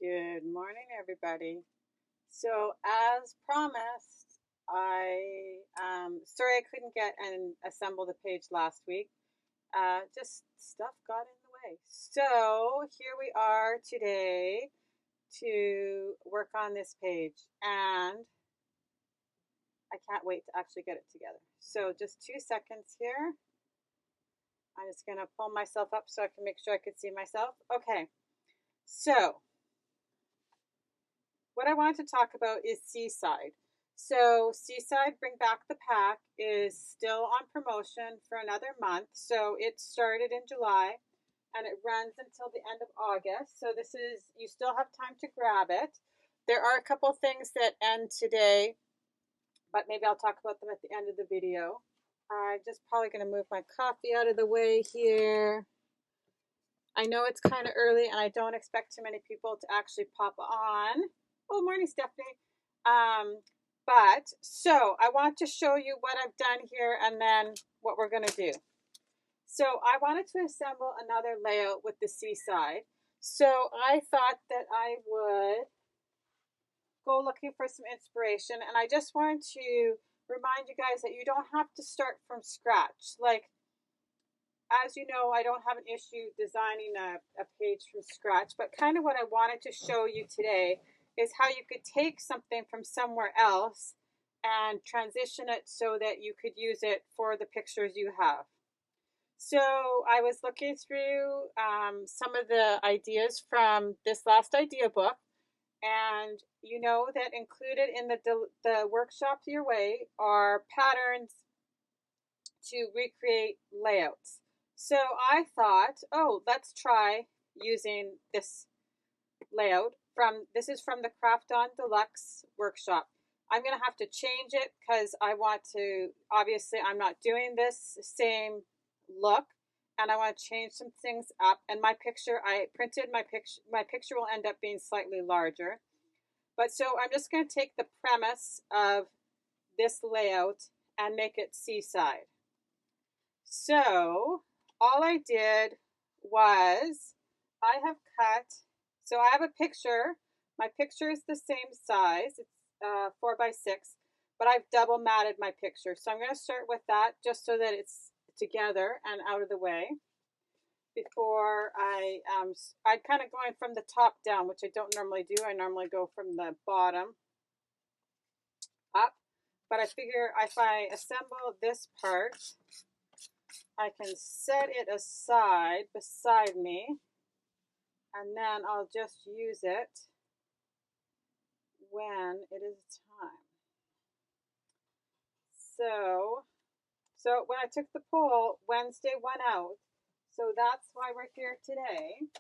Good morning, everybody. So, as promised, sorry I couldn't get and assemble the page last week. Just stuff got in the way. So, here we are today to work on this page, and I can't wait to actually get it together. So, just 2 seconds here. I'm just going to pull myself up so I can make sure I can see myself. Okay, so what I wanted to talk about is Seaside. So Seaside Bring Back the Pack is still on promotion for another month. So it started in July and it runs until the end of August. So you still have time to grab it. There are a couple things that end today, but maybe I'll talk about them at the end of the video. I'm just probably going to move my coffee out of the way here. I know it's kind of early and I don't expect too many people to actually pop on. Oh, morning, Stephanie. So I want to show you what I've done here and then what we're going to do. So I wanted to assemble another layout with the Seaside. So I thought that I would go looking for some inspiration. And I just wanted to remind you guys that you don't have to start from scratch. Like, as you know, I don't have an issue designing a page from scratch, but kind of what I wanted to show you today is how you could take something from somewhere else and transition it so that you could use it for the pictures you have. So I was looking through some of the ideas from this last idea book, and you know that included in the workshop your way are patterns to recreate layouts. So I thought, oh, let's try using this layout this is from the Craft On Deluxe workshop. I'm going to have to change it because I want to, obviously I'm not doing this same look and I want to change some things up. And my picture, I printed my picture will end up being slightly larger. But so I'm just going to take the premise of this layout and make it Seaside. So all I did was I have cut, so I have a picture. My picture is the same size. It's 4x6, but I've double matted my picture. So I'm going to start with that just so that it's together and out of the way before I'm kind of going from the top down, which I don't normally do. I normally go from the bottom up, but I figure if I assemble this part, I can set it aside beside me, and then I'll just use it when it is time. So when I took the poll, Wednesday went out, so that's why we're here today.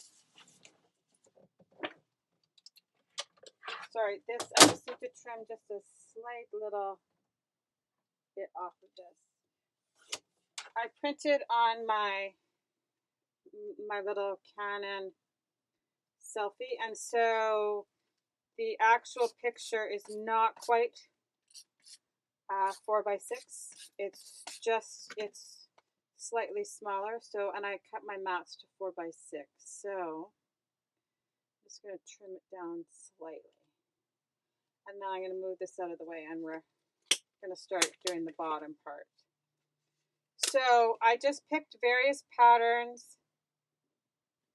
Sorry, I just need to trim just a slight little bit off of this. I printed on my little Canon selfie, and so the actual picture is not quite 4x6. It's slightly smaller. So, and I cut my mats to 4x6. So I'm just going to trim it down slightly. And now I'm going to move this out of the way and we're going to start doing the bottom part. So I just picked various patterns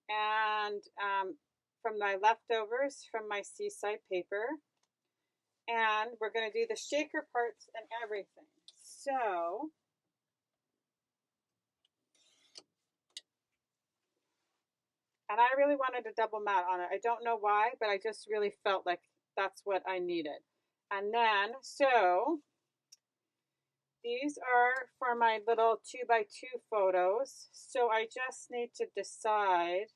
and from my leftovers from my Seaside paper, and we're going to do the shaker parts and everything. So and I really wanted a double mat on it. I don't know why, but I just really felt like that's what I needed. And then so these are for my little 2x2 photos. So I just need to decide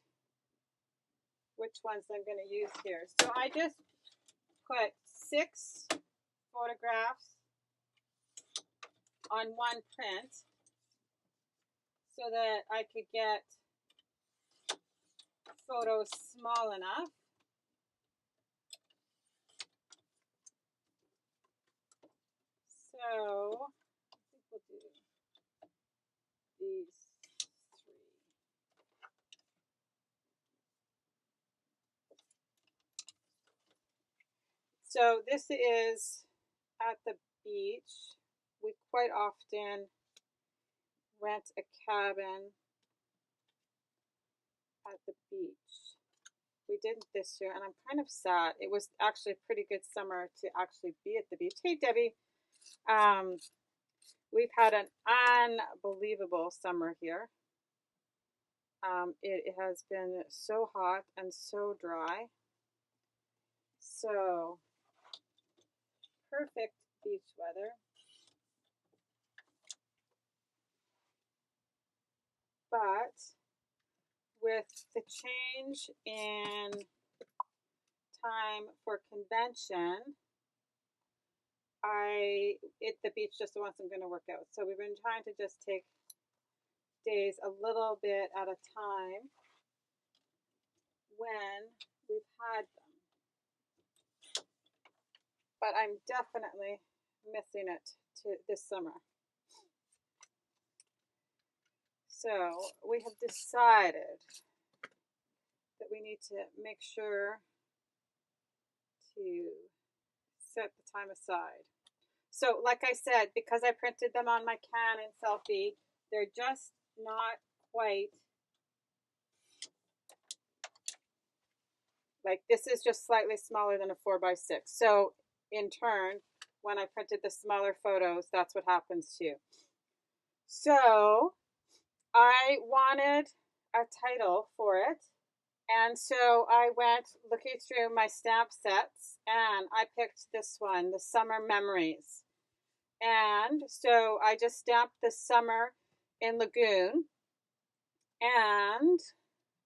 which ones I'm going to use here. So I just put 6 photographs on one print so that I could get photos small enough. So I think we'll do these 3. So this is at the beach. We quite often rent a cabin at the beach. We didn't this year, and I'm kind of sad. It was actually a pretty good summer to actually be at the beach. Hey, Debbie. We've had an unbelievable summer here. It has been so hot and so dry. So, perfect beach weather. But with the change in time for convention, the beach just wasn't going to work out. So we've been trying to just take days a little bit at a time when we've had them. But I'm definitely missing it this summer. So we have decided that we need to make sure to set the time aside. So like I said, because I printed them on my Canon selfie, they're just not quite, like this is just slightly smaller than a 4x6. So in turn, when I printed the smaller photos, that's what happens too. So I wanted a title for it. And so I went looking through my stamp sets and I picked this one, the Summer Memories. And so I just stamped the summer in Lagoon. And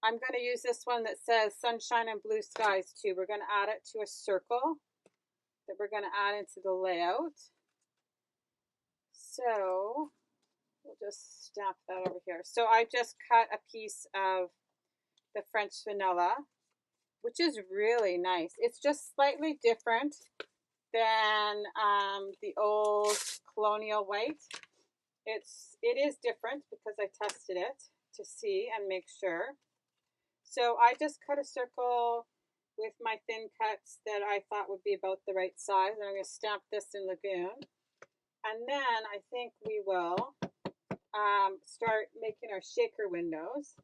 I'm going to use this one that says Sunshine and Blue Skies too. We're going to add it to a circle that we're going to add into the layout. So we'll just stamp that over here. So I just cut a piece of the French vanilla, which is really nice. It's just slightly different than the old colonial white. It is different because I tested it to see and make sure. So I just cut a circle with my thin cuts that I thought would be about the right size. And I'm going to stamp this in Lagoon. And then I think we will start making our shaker windows.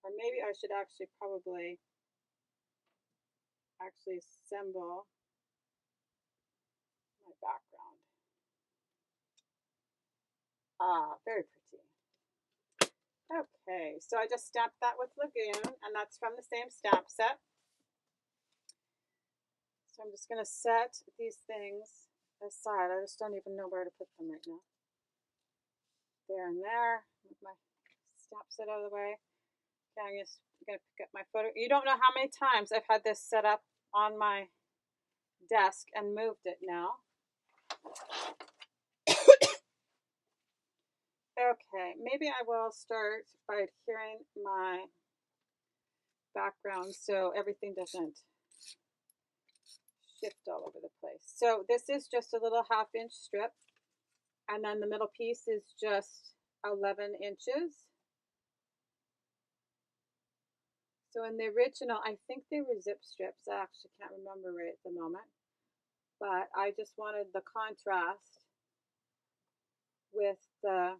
Or maybe I should actually probably assemble my background. Very pretty. Okay, so I just stamped that with Lagoon, and that's from the same stamp set. So I'm just going to set these things aside. I just don't even know where to put them right now. There and there. Move my stamp set out of the way. Okay, I'm just going to pick up my photo. You don't know how many times I've had this set up on my desk and moved it now. Okay, maybe I will start by adhering my background so everything doesn't shift all over the place. So this is just a little 1/2 inch strip, and then the middle piece is just 11 inches. So in the original, I think they were zip strips. I actually can't remember right at the moment, but I just wanted the contrast with the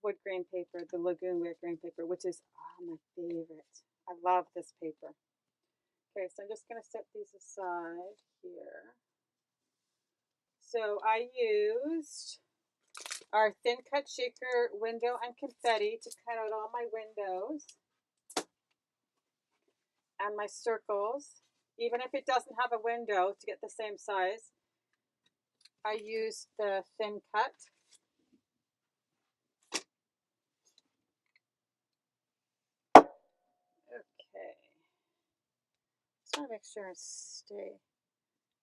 wood grain paper, the Lagoon wood grain paper, which is my favorite. I love this paper. Okay, so I'm just going to set these aside here. So I used our thin cut shaker window and confetti to cut out all my windows and my circles. Even if it doesn't have a window, to get the same size, I used the thin cut. Okay. Just want to make sure I stay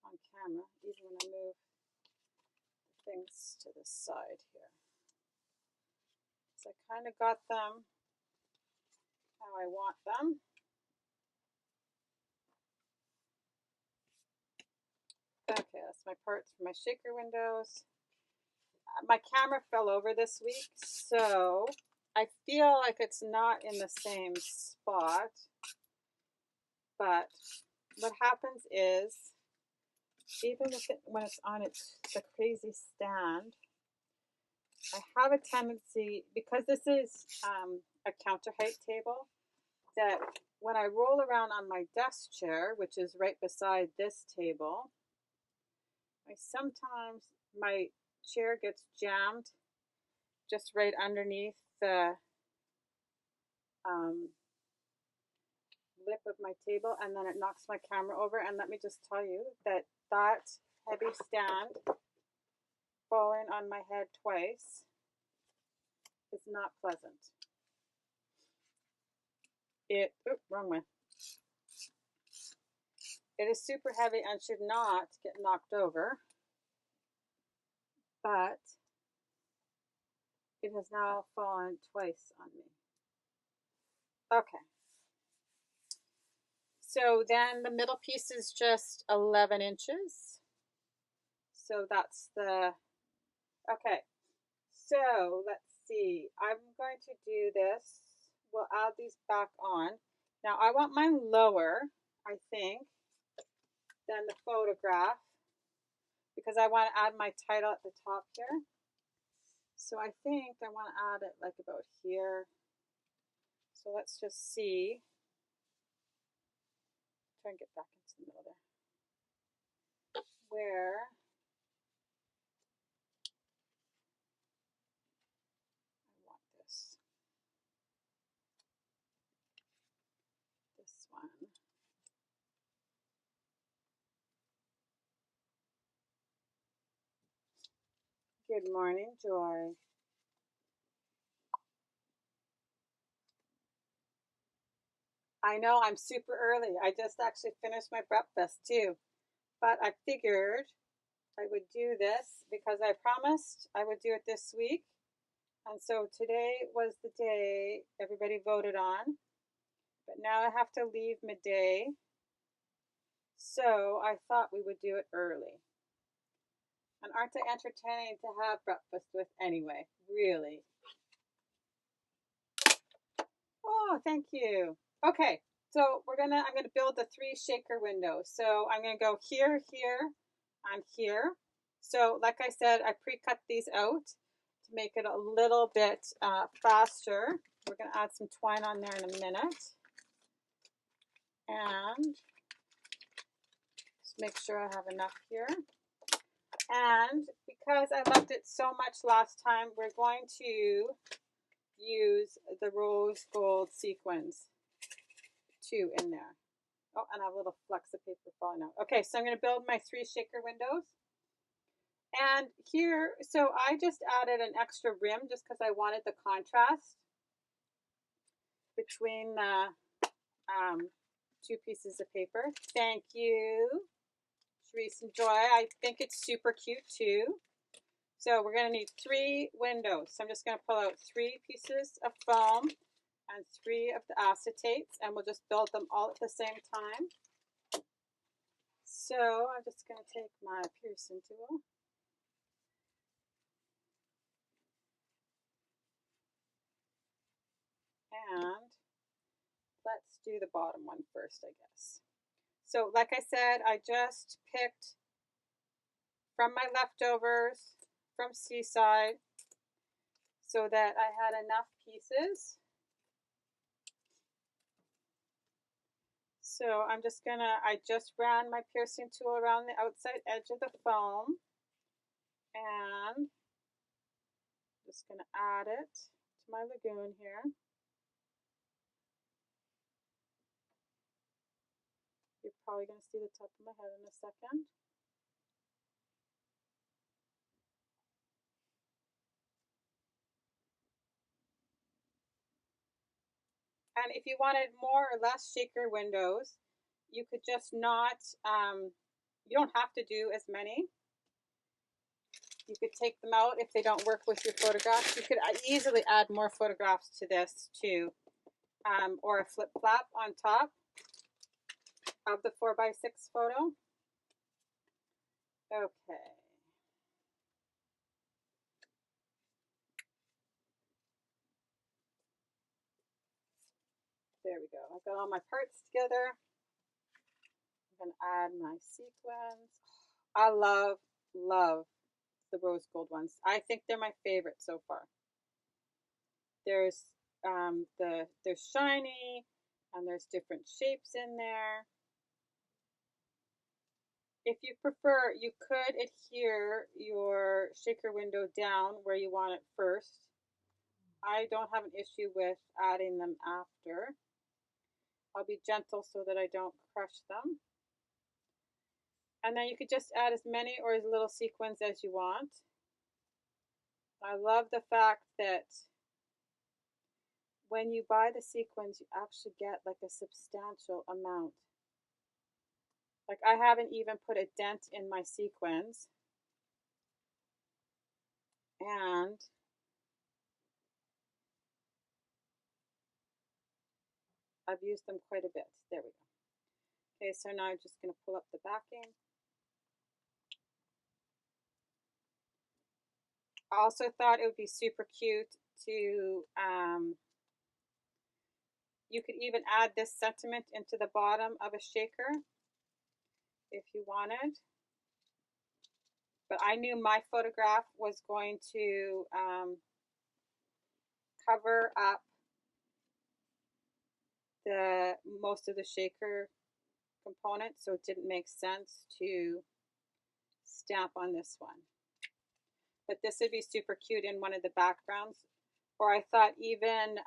on camera, even when I move things to the side here. So I kind of got them how I want them. Okay, that's my parts for my shaker windows. My camera fell over this week, so I feel like it's not in the same spot, but what happens is, even with it, when it's on the crazy stand, I have a tendency, because this is a counter height table, that when I roll around on my desk chair, which is right beside this table, sometimes my chair gets jammed just right underneath the lip of my table, and then it knocks my camera over. And let me just tell you that that heavy stand falling on my head twice is not pleasant. Wrong way. It is super heavy and should not get knocked over, but it has now fallen twice on me. Okay. So then the middle piece is just 11 inches. So that's the, okay. So let's see. I'm going to do this. We'll add these back on. Now I want mine lower, I think, than the photograph, because I want to add my title at the top here. So I think I want to add it like about here. So let's just see. Try and get back into the middle there. Where I want this. This one. Good morning, Joy. I know I'm super early. I just actually finished my breakfast too. But I figured I would do this because I promised I would do it this week. And so today was the day everybody voted on. But now I have to leave midday. So I thought we would do it early. And aren't they entertaining to have breakfast with anyway? Really. Oh, thank you. Okay, so I'm gonna build the 3 shaker windows. So I'm gonna go here, here, and here. So like I said, I pre-cut these out to make it a little bit faster. We're gonna add some twine on there in a minute. And just make sure I have enough here. And because I loved it so much last time, we're going to use the rose gold sequins too in there. Oh, and I have a little flecks of paper falling out. Okay, so I'm going to build my 3 shaker windows. And here, so I just added an extra rim just because I wanted the contrast between the 2 pieces of paper. Thank you, Sharice and Joy. I think it's super cute too. So we're going to need 3 windows. So I'm just going to pull out 3 pieces of foam and 3 of the acetates, and we'll just build them all at the same time. So I'm just going to take my piercing tool. And let's do the bottom one first, I guess. So like I said, I just picked from my leftovers from Seaside so that I had enough pieces. So I'm just gonna, I just ran my piercing tool around the outside edge of the foam, and just gonna add it to my lagoon here. You're probably gonna see the top of my head in a second. And if you wanted more or less shaker windows, you could just not, you don't have to do as many. You could take them out if they don't work with your photographs. You could easily add more photographs to this too, or a flip flap on top of the 4x6 photo. Okay. There we go. I've got all my parts together. I'm going to add my sequins. I love the rose gold ones. I think they're my favorite so far. There's they're shiny and there's different shapes in there. If you prefer, you could adhere your shaker window down where you want it first. I don't have an issue with adding them after. I'll be gentle so that I don't crush them. And then you could just add as many or as little sequins as you want. I love the fact that when you buy the sequins, you actually get like a substantial amount. Like I haven't even put a dent in my sequins. And I've used them quite a bit. There we go. Okay, so now I'm just going to pull up the backing. I also thought it would be super cute to, you could even add this sentiment into the bottom of a shaker if you wanted. But I knew my photograph was going to cover up the most of the shaker components, so it didn't make sense to stamp on this one. But this would be super cute in one of the backgrounds. Or I thought even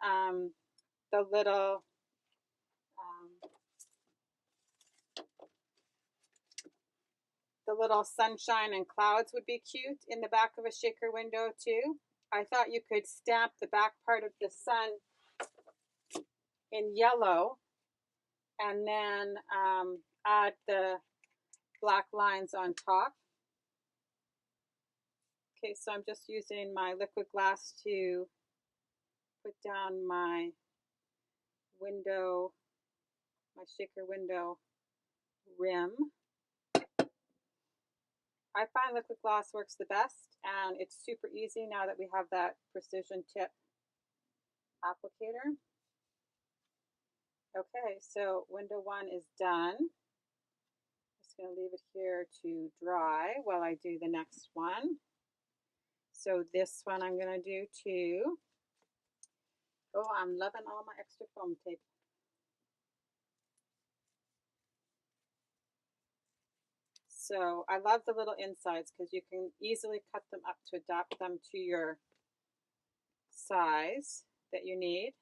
the little sunshine and clouds would be cute in the back of a shaker window too. I thought you could stamp the back part of the sun in yellow and then add the black lines on top. Okay, so I'm just using my liquid glass to put down my window, my shaker window rim. I find liquid glass works the best, and it's super easy now that we have that precision tip applicator. Okay, so window one is done. Just going to leave it here to dry while I do the next one. So this one I'm going to do too. Oh, I'm loving all my extra foam tape. So I love the little insides because you can easily cut them up to adapt them to your size that you need.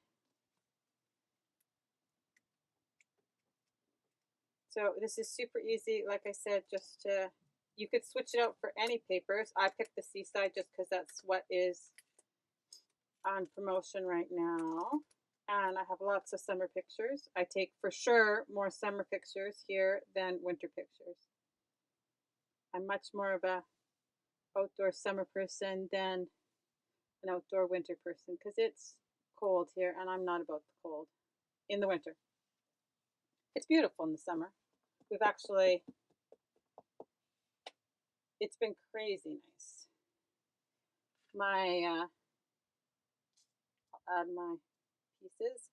So this is super easy, like I said, just to, you could switch it out for any papers. I picked the Seaside just because that's what is on promotion right now. And I have lots of summer pictures. I take for sure more summer pictures here than winter pictures. I'm much more of a outdoor summer person than an outdoor winter person because it's cold here and I'm not about the cold in the winter. It's beautiful in the summer. We've actually, it's been crazy nice. I'll add my pieces.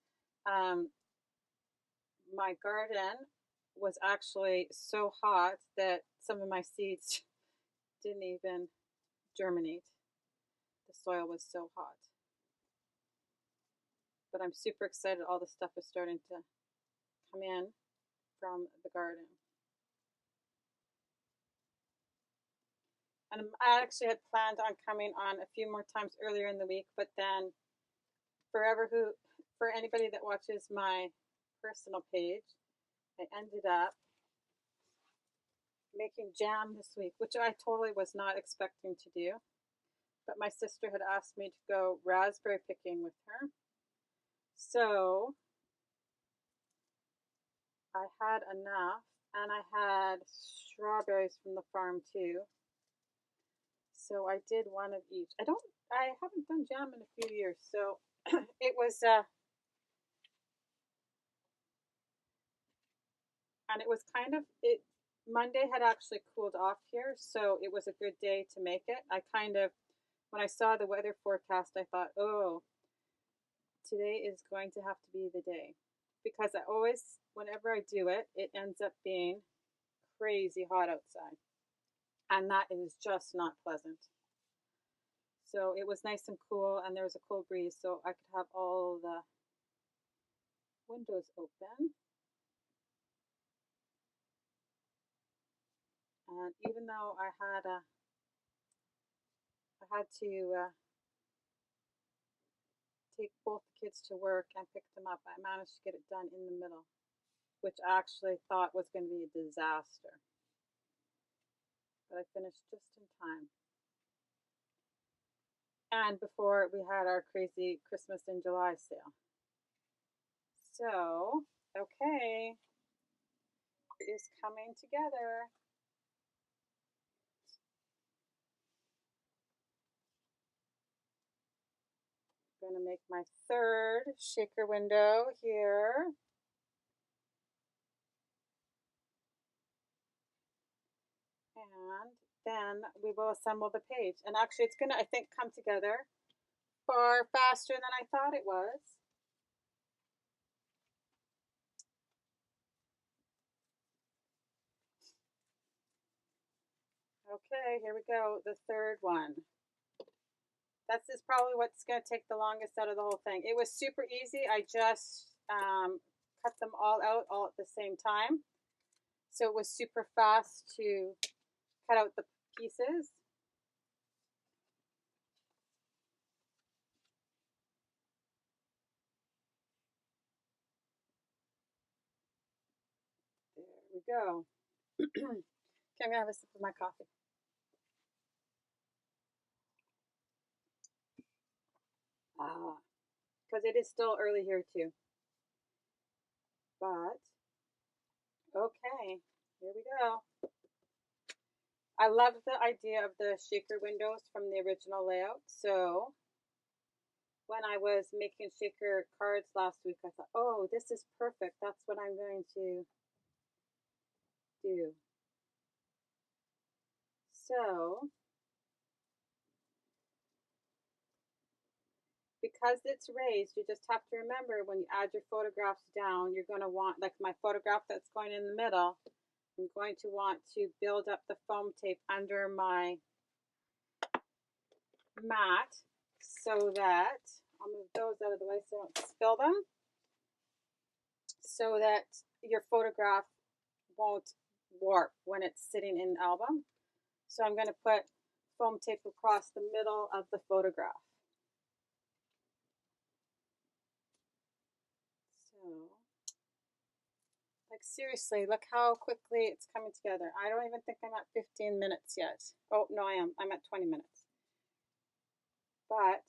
My garden was actually so hot that some of my seeds didn't even germinate. The soil was so hot. But I'm super excited. All the stuff is starting to come in from the garden. And I actually had planned on coming on a few more times earlier in the week, but then for anybody that watches my personal page, I ended up making jam this week, which I totally was not expecting to do. But my sister had asked me to go raspberry picking with her. So I had enough, and I had strawberries from the farm too. So I did one of each. I haven't done jam in a few years, so it was and it was kind of Monday had actually cooled off here, so it was a good day to make it. When I saw the weather forecast, I thought, oh, today is going to have to be the day. because I always, whenever I do it, it ends up being crazy hot outside. And that is just not pleasant. So it was nice and cool, and there was a cool breeze, so I could have all the windows open. And even though I had to take both the kids to work and pick them up, I managed to get it done in the middle, which I actually thought was going to be a disaster. But I finished just in time. And before we had our crazy Christmas in July sale. So, okay, it is coming together. I'm going to make my third shaker window here. And then we will assemble the page. And actually it's going to, I think, come together far faster than I thought it was. Okay, here we go, the third one. This is probably what's going to take the longest out of the whole thing. It was super easy. I just cut them all out all at the same time. So it was super fast to cut out the pieces. There we go. Okay, I'm going to have a sip of my coffee. Because it is still early here too. But, okay, here we go. I love the idea of the shaker windows from the original layout. So when I was making shaker cards last week, I thought, oh, this is perfect. That's what I'm going to do. So because it's raised, you just have to remember when you add your photographs down, you're going to want, like my photograph that's going in the middle, I'm going to want to build up the foam tape under my mat so that, I'll move those out of the way so I don't spill them, so that your photograph won't warp when it's sitting in the album. So I'm going to put foam tape across the middle of the photograph. So, like seriously, look how quickly it's coming together. I don't even think I'm at 15 minutes yet. Oh, no, I am. I'm at 20 minutes. But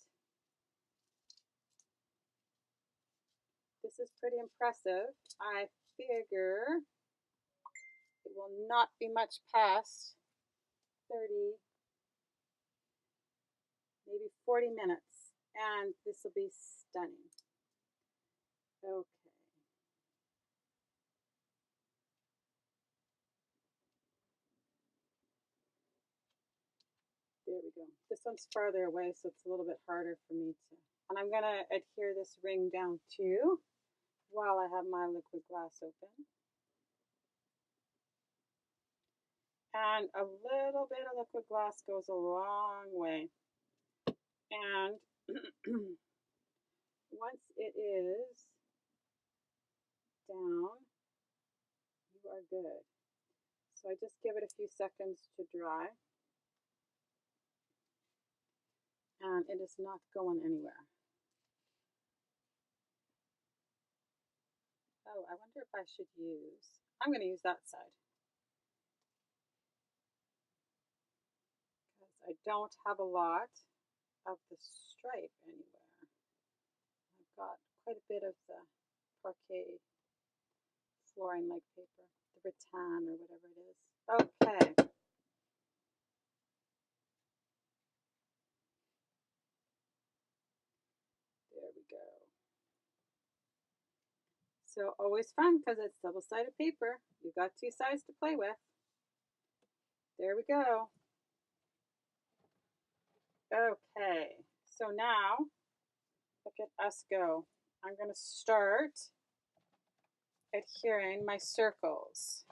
this is pretty impressive. I figure it will not be much past 30, maybe 40 minutes, and this will be stunning. Okay. There we go. This one's farther away, so it's a little bit harder for me to. And I'm going to adhere this ring down too while I have my liquid glass open. And a little bit of liquid glass goes a long way. And once it is down, you are good. So I just give it a few seconds to dry. And it is not going anywhere. Oh, I wonder if I should use, I'm going to use that side. Because I don't have a lot of the stripe anywhere. I've got quite a bit of the parquet flooring like paper, the rattan or whatever it is. Okay. There we go. So always fun because it's double-sided paper. You've got two sides to play with. There we go. Okay, so now look at us go. I'm going to start adhering my circles.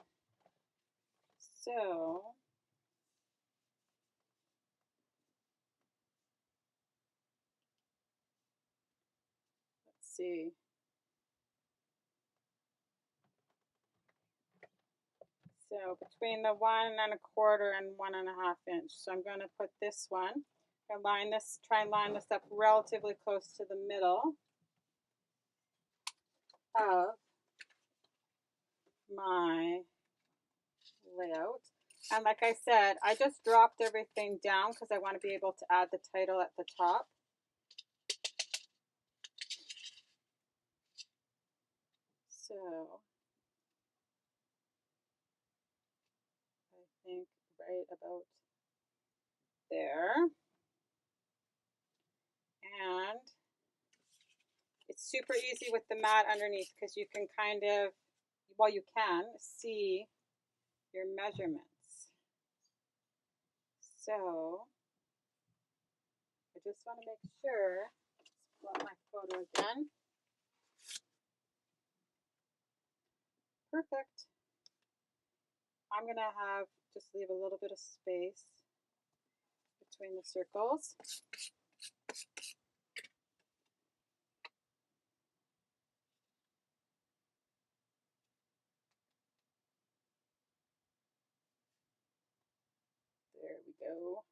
So let's see. So between the 1 1/4 and 1 1/2 inch. So I'm going to put this one. I'm line this, try and line this up relatively close to the middle of my layout. And like I said, I just dropped everything down because I want to be able to add the title at the top. So I think right about there. And it's super easy with the mat underneath because you can kind of, well, you can see your measurements. So I just want to make sure, let's pull up my photo again. Perfect. I'm going to have, just leave a little bit of space between the circles. There we go.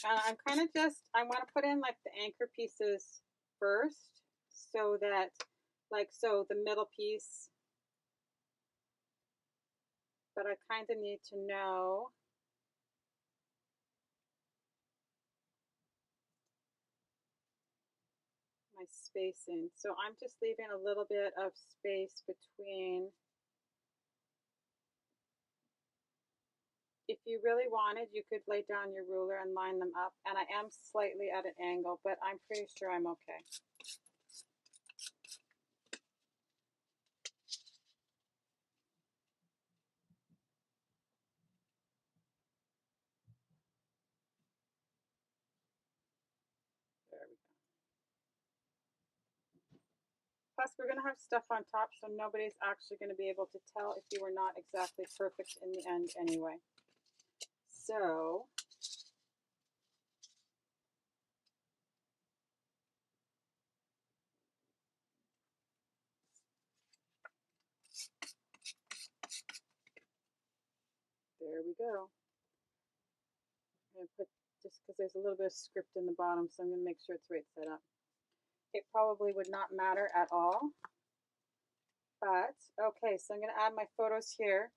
And I'm kind of just, I want to put in like the anchor pieces first so that, like, so the middle piece, but I kind of need to know my spacing. So I'm just leaving a little bit of space between. If you really wanted, you could lay down your ruler and line them up. And I am slightly at an angle, but I'm pretty sure I'm okay. There we go. Plus, we're going to have stuff on top, so nobody's actually going to be able to tell if you were not exactly perfect in the end anyway. So there we go. I'm going to put, just because there's a little bit of script in the bottom, so I'm going to make sure it's right set up. It probably would not matter at all. But, okay, so I'm going to add my photos here.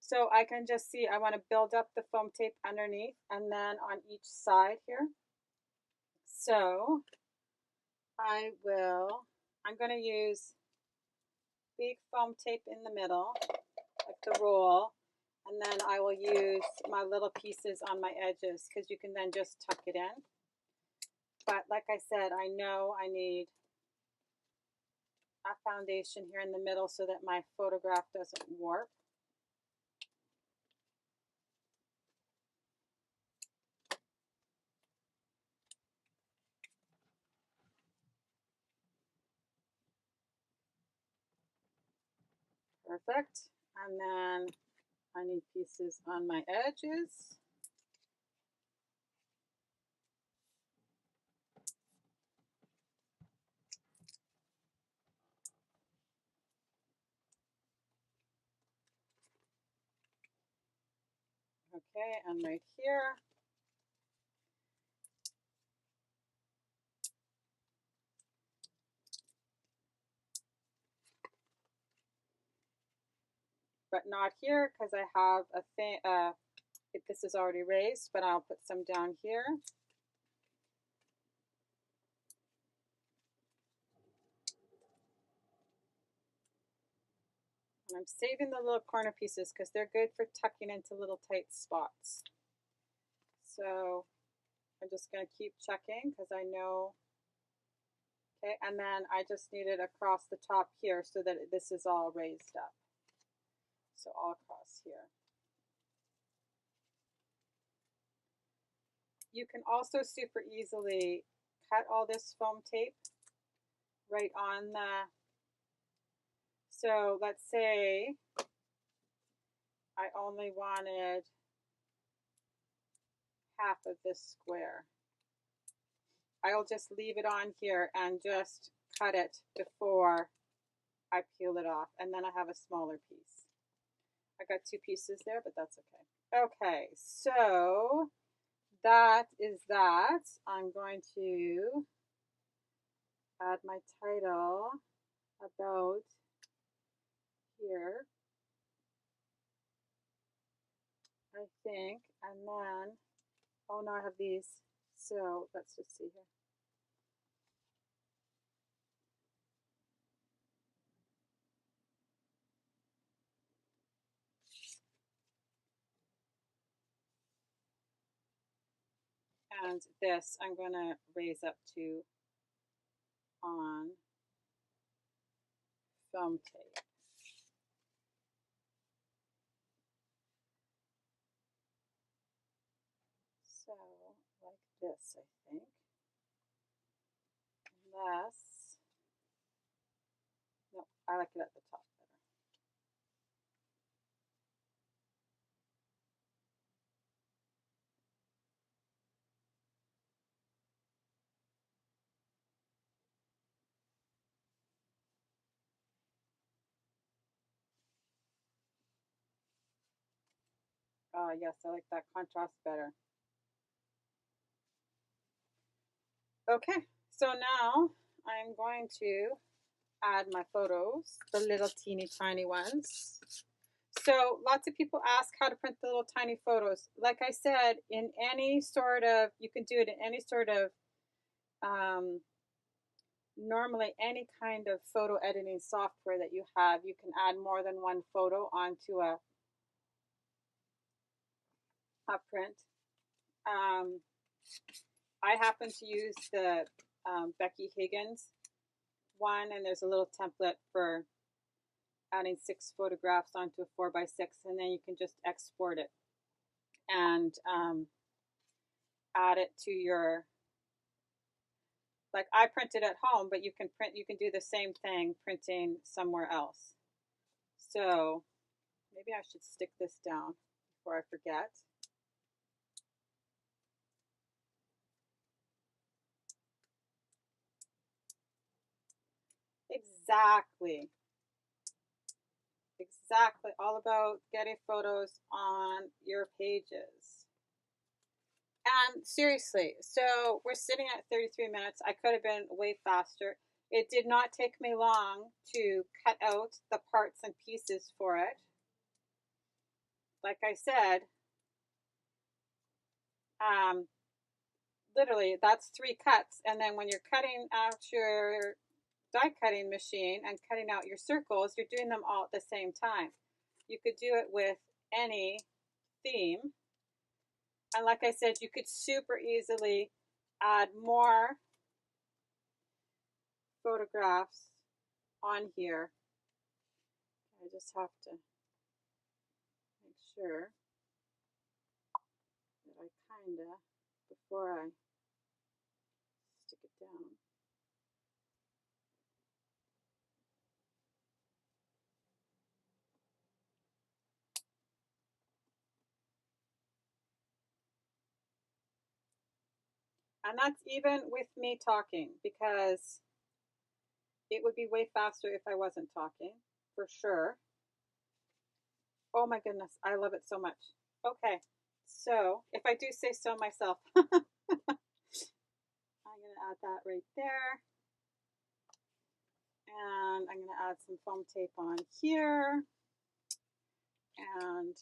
So I can just see, I want to build up the foam tape underneath and then on each side here. So I'm going to use big foam tape in the middle, like the roll, and then I will use my little pieces on my edges because you can then just tuck it in. But like I said, I know I need a foundation here in the middle so that my photograph doesn't warp. Perfect. And then I need pieces on my edges. Okay, and right here. But not here because I have a thing, this is already raised, but I'll put some down here. And I'm saving the little corner pieces because they're good for tucking into little tight spots. So I'm just going to keep checking because I know. Okay, and then I just need it across the top here so that this is all raised up. So all across here. You can also super easily cut all this foam tape right on the, so let's say I only wanted half of this square. I'll just leave it on here and just cut it before I peel it off, and then I have a smaller piece. I got two pieces there, but that's okay. Okay, so that is that. I'm going to add my title about here, I think, and then, oh no, I have these. So let's just see here. And this I'm going to raise up to on foam tape. So like this, I think. Unless, no, I like it at the top better. Yes, I like that contrast better. Okay, so now I'm going to add my photos, the little teeny tiny ones. So lots of people ask how to print the little tiny photos. Like I said, in any sort of, you can do it in any sort of, normally any kind of photo editing software that you have, you can add more than one photo onto a print. I happen to use the Becky Higgins one, and there's a little template for adding 6 photographs onto a 4x6, and then you can just export it and add it to your, like I printed at home, but you can do the same thing printing somewhere else. So maybe I should stick this down before I forget. Exactly. Exactly. All about getting photos on your pages. And seriously, so we're sitting at 33 minutes. I could have been way faster. It did not take me long to cut out the parts and pieces for it. Like I said, literally that's 3 cuts. And then when you're cutting out your die cutting machine and cutting out your circles, you're doing them all at the same time. You could do it with any theme. And like I said, you could super easily add more photographs on here. I just have to make sure that I kinda, before I stick it down. And that's even with me talking, because it would be way faster if I wasn't talking, for sure. Oh my goodness, I love it so much. Okay, so if I do say so myself, I'm going to add that right there. And I'm going to add some foam tape on here. And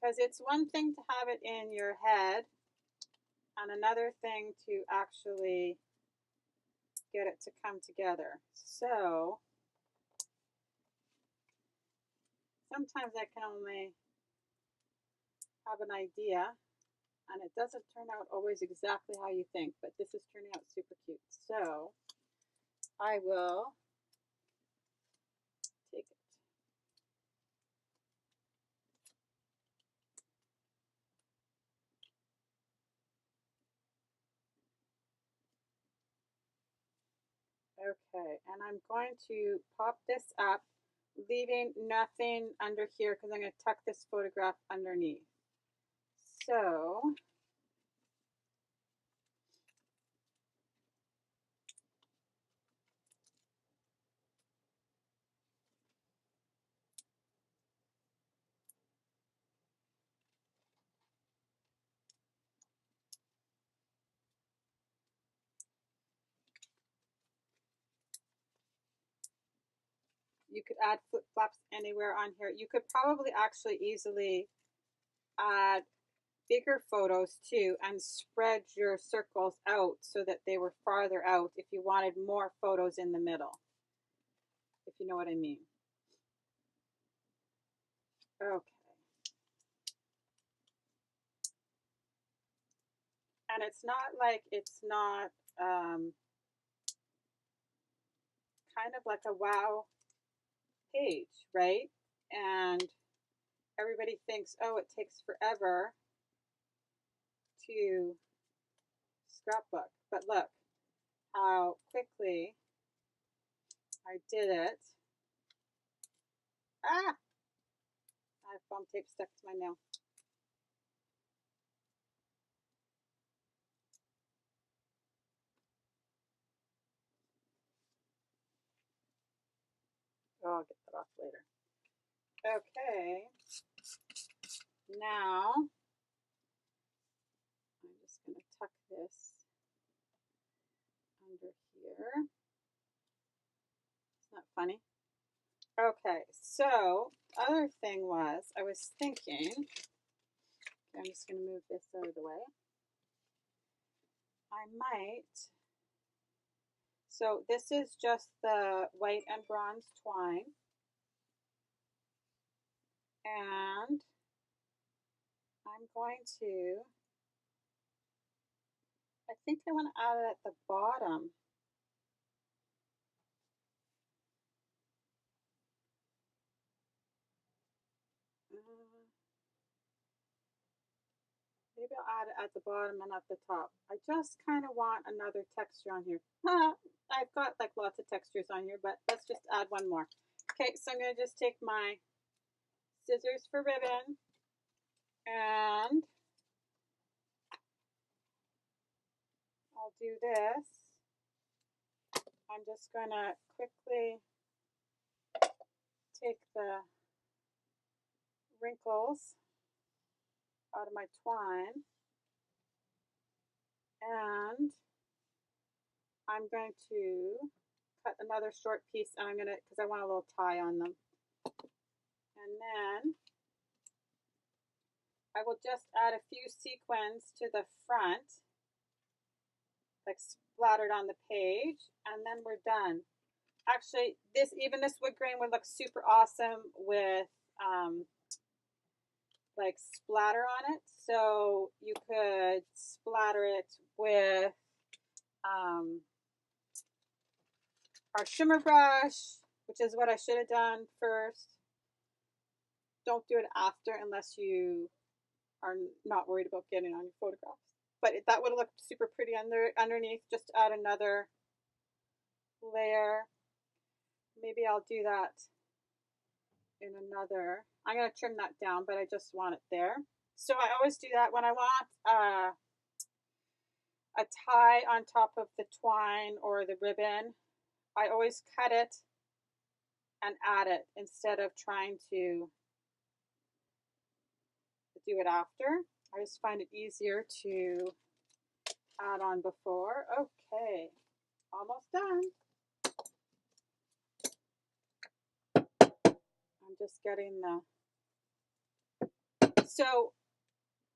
because it's one thing to have it in your head and another thing to actually get it to come together. So sometimes I can only have an idea and it doesn't turn out always exactly how you think, but this is turning out super cute. So I will Okay, and I'm going to pop this up, leaving nothing under here because I'm going to tuck this photograph underneath. So you could add flip-flops anywhere on here. You could probably actually easily add bigger photos too and spread your circles out so that they were farther out if you wanted more photos in the middle, if you know what I mean. Okay. And it's not like it's not kind of like a wow page, right? And everybody thinks, oh, it takes forever to scrapbook. But look how quickly I did it. Ah! I have foam tape stuck to my nail. Oh, I'll get that off later. Okay. Now, I'm just going to tuck this under here. Isn't that funny? Okay, so other thing was, I was thinking, okay, I'm just going to move this out of the way. I might, so this is just the white and bronze twine. And I'm going to, I think I want to add it at the bottom. Maybe I'll add it at the bottom and at the top. I just kind of want another texture on here. I've got like lots of textures on here, but let's just add one more. Okay, so I'm going to just take my scissors for ribbon and I'll do this. I'm just going to quickly take the wrinkles out of my twine and I'm going to cut another short piece and I'm going to, because I want a little tie on them. And then I will just add a few sequins to the front, like splattered on the page, and then we're done. Actually, this wood grain would look super awesome with like splatter on it. So you could splatter it with our shimmer brush, which is what I should have done first. Don't do it after unless you are not worried about getting on your photographs. But that would have looked super pretty underneath. Just add another layer. Maybe I'll do that in another. I'm going to trim that down, but I just want it there. So I always do that when I want a tie on top of the twine or the ribbon. I always cut it and add it instead of trying to do it after. I just find it easier to add on before. Okay, almost done. I'm just getting so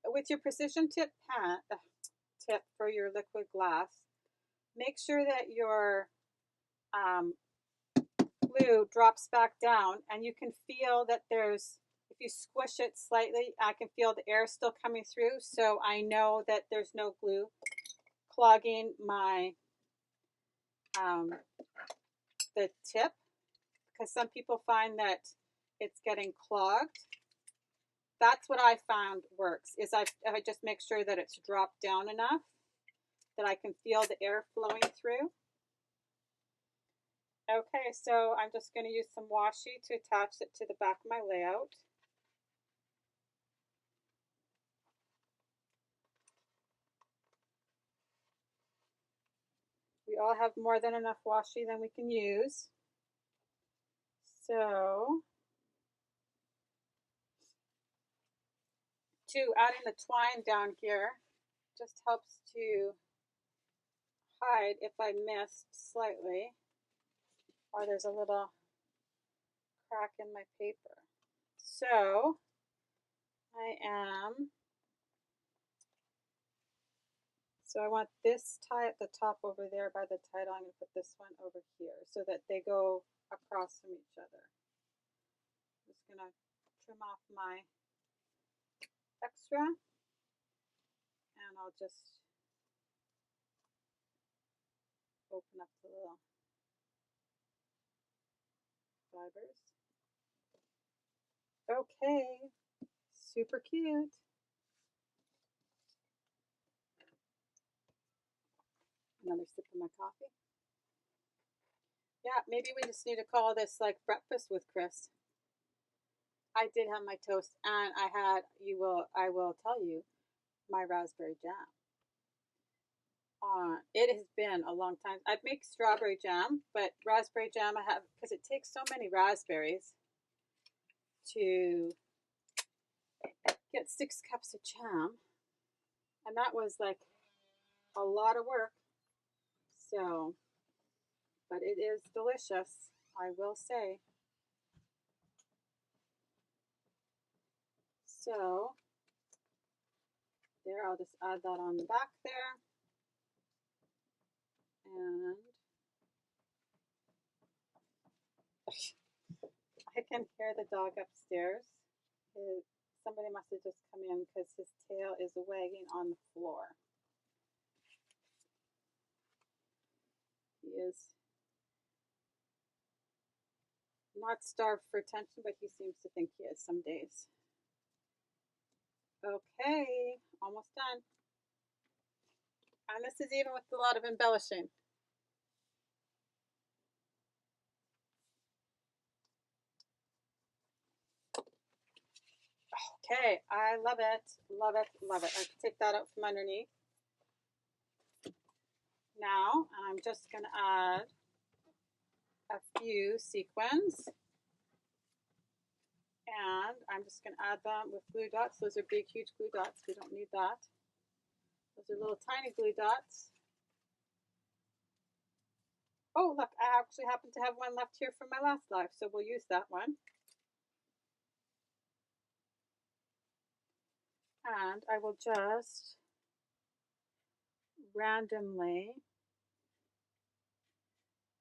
with your precision tip tip for your liquid glass, make sure that your glue drops back down and you can feel that there's, if you squish it slightly, I can feel the air still coming through, so I know that there's no glue clogging my the tip, because some people find that it's getting clogged. That's what I found works, is I just make sure that it's dropped down enough that I can feel the air flowing through. Okay, so I'm just going to use some washi to attach it to the back of my layout. We all have more than enough washi than we can use. So, too, adding the twine down here just helps to hide if I missed slightly or there's a little crack in my paper. So, I want this tie at the top over there by the title. I'm going to put this one over here so that they go across from each other. I'm just going to trim off my extra and I'll just open up the little fibers. Okay, super cute. Another sip of my coffee. Yeah, maybe we just need to call this like breakfast with Chris. I did have my toast and I will tell you, my raspberry jam. It has been a long time. I'd make strawberry jam, but raspberry jam I have because it takes so many raspberries to get 6 cups of jam, and that was like a lot of work. So, but it is delicious, I will say. So, there, I'll just add that on the back there. And I can hear the dog upstairs. Somebody must have just come in because his tail is wagging on the floor. He is not starved for attention, but he seems to think he is some days. Okay, almost done. And this is even with a lot of embellishing. Okay, I love it, love it, love it. I can take that out from underneath. Now, I'm just going to add a few sequins. And I'm just going to add them with glue dots. Those are big, huge glue dots. We don't need that. Those are little tiny glue dots. Oh, look, I actually happen to have one left here from my last life, so we'll use that one. And I will just randomly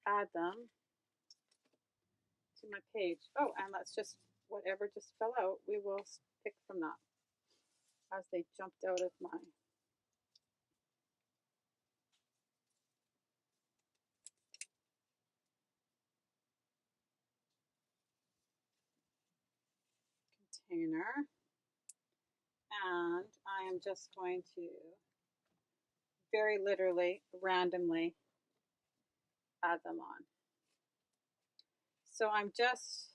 add them to my page. Oh, and let's just, whatever just fell out, we will pick from that as they jumped out of my container. And I am just going to very literally randomly add them on. So I'm just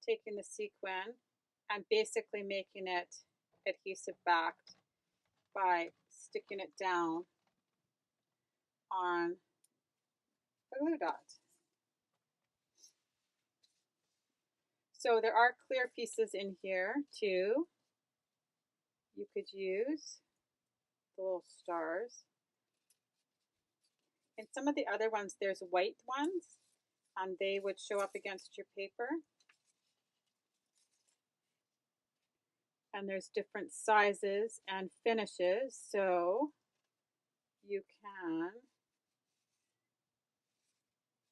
taking the sequin and basically making it adhesive backed by sticking it down on the glue dot. So there are clear pieces in here too. You could use the little stars. In some of the other ones, there's white ones, and they would show up against your paper. And there's different sizes and finishes, so you can.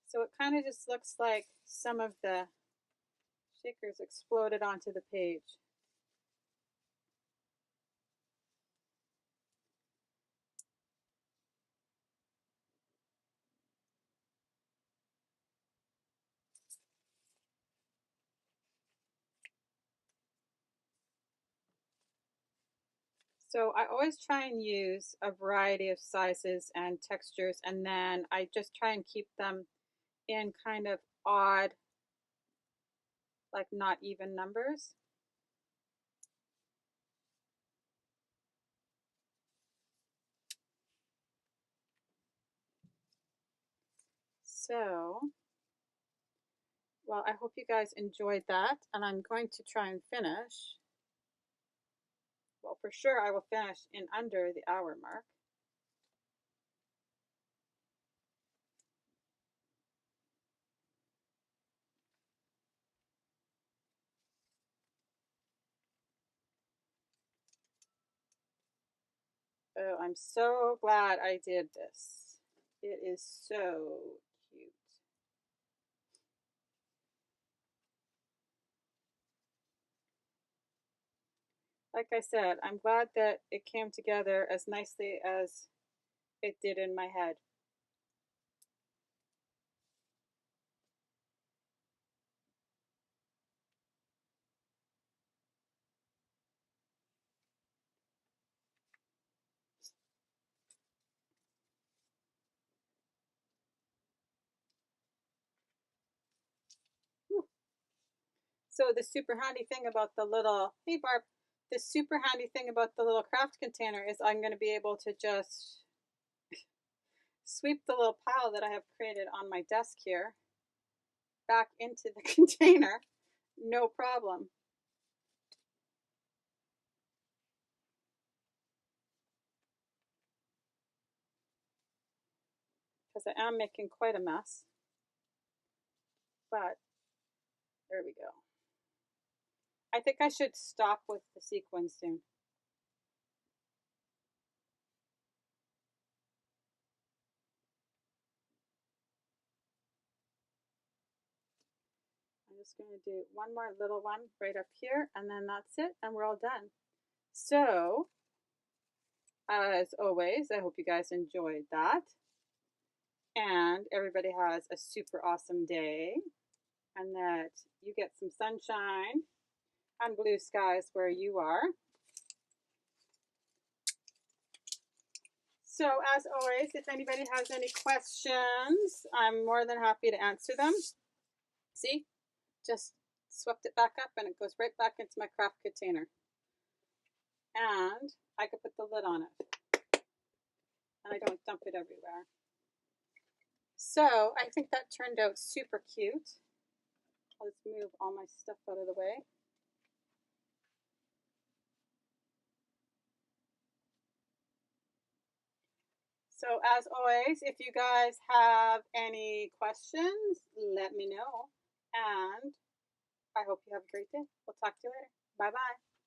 So it kind of just looks like some of the shakers exploded onto the page. So I always try and use a variety of sizes and textures, and then I just try and keep them in kind of odd, like not even numbers. So, well, I hope you guys enjoyed that, and I'm going to try and finish. Well, for sure I will finish in under the hour mark. Oh, I'm so glad I did this. It is so cute. Like I said, I'm glad that it came together as nicely as it did in my head. So the super handy thing about the little, hey Barb, the super handy thing about the little craft container is I'm going to be able to just sweep the little pile that I have created on my desk here back into the container, no problem. Because I am making quite a mess. But there we go. I think I should stop with the sequin soon. I'm just going to do one more little one right up here, and then that's it, and we're all done. So, as always, I hope you guys enjoyed that. And everybody has a super awesome day, and that you get some sunshine and blue skies where you are. So, as always, if anybody has any questions, I'm more than happy to answer them. See, just swept it back up and it goes right back into my craft container. And I could put the lid on it and I don't dump it everywhere. So I think that turned out super cute. Let's move all my stuff out of the way. So as always, if you guys have any questions, let me know. And I hope you have a great day. We'll talk to you later. Bye-bye.